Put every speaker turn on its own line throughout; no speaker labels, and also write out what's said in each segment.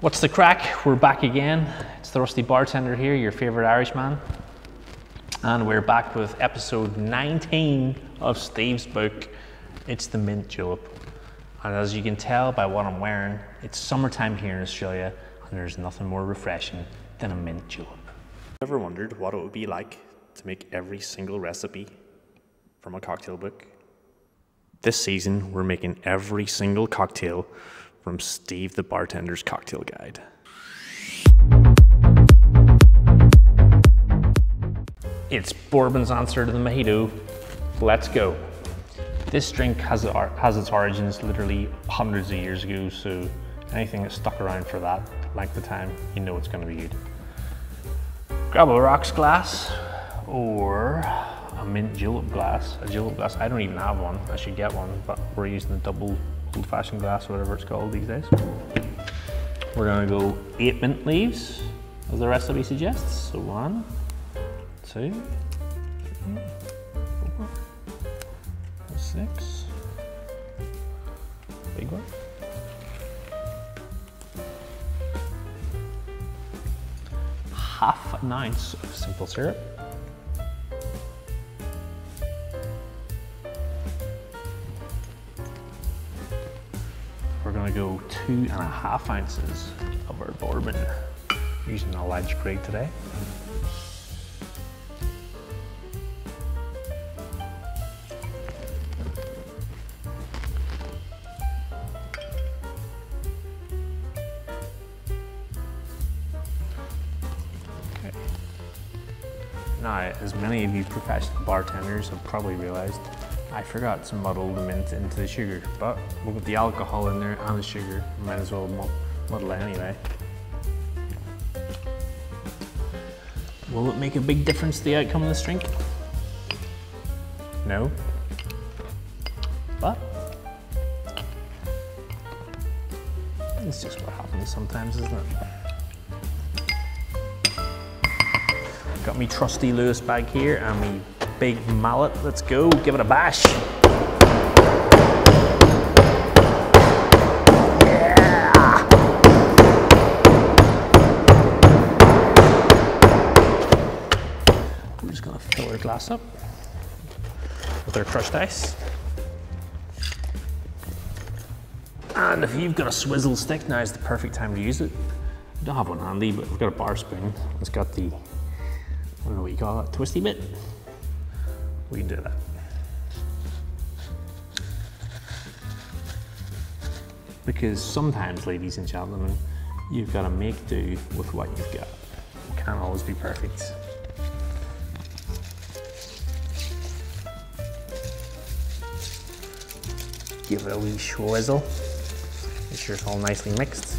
What's the crack? We're back again. It's the Rusty Bartender here, your favorite Irishman. And we're back with episode 19 of Steve's book. It's the Mint Julep. And as you can tell by what I'm wearing, it's summertime here in Australia, and there's nothing more refreshing than a mint julep. Ever wondered what it would be like to make every single recipe from a cocktail book? This season, we're making every single cocktail from Steve the Bartender's cocktail guide. It's bourbon's answer to the mojito. Let's go. This drink has its origins literally hundreds of years ago, so anything that's stuck around for that length of time, you know it's going to be good. Grab a rocks glass or a mint julep glass. A julep glass, I don't even have one. I should get one, but we're using the double old-fashioned glass, whatever it's called these days. We're gonna go 8 mint leaves, as the recipe suggests. So 1, 2, 3, 4, 6. Big one. Half an ounce of simple syrup. We're going to go 2.5 ounces of our bourbon, using a large grade today. Okay. Now, as many of you professional bartenders have probably realized, I forgot to muddle the mint into the sugar, but we'll put the alcohol in there and the sugar. Might as well muddle it anyway. Will it make a big difference to the outcome of this drink? No. But it's just what happens sometimes, isn't it? Got me trusty Lewis bag here and me big mallet. Let's go, give it a bash. Yeah! We're just gonna fill our glass up with our crushed ice. And if you've got a swizzle stick, now is the perfect time to use it. I don't have one handy, but we've got a bar spoon. It's got the, I don't know what you call it, twisty bit. We can do that. Because sometimes, ladies and gentlemen, you've got to make do with what you've got. It can't always be perfect. Give it a wee swizzle. Make sure it's all nicely mixed.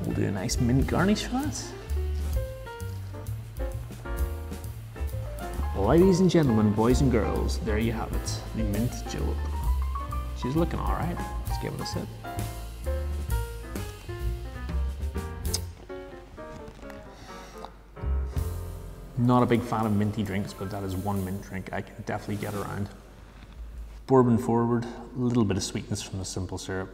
We'll do a nice mint garnish for that. Ladies and gentlemen, boys and girls, there you have it, the mint julep. She's looking all right. Let's give it a sip. Not a big fan of minty drinks, but that is one mint drink I can definitely get around. Bourbon forward, a little bit of sweetness from the simple syrup.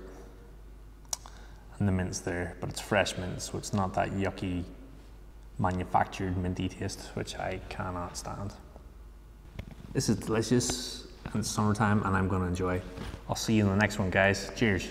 And the mint's there, but it's fresh mint, so it's not that yucky manufactured minty taste, which I cannot stand. This is delicious, and it's summertime, and I'm going to enjoy. I'll see you in the next one, guys. Cheers.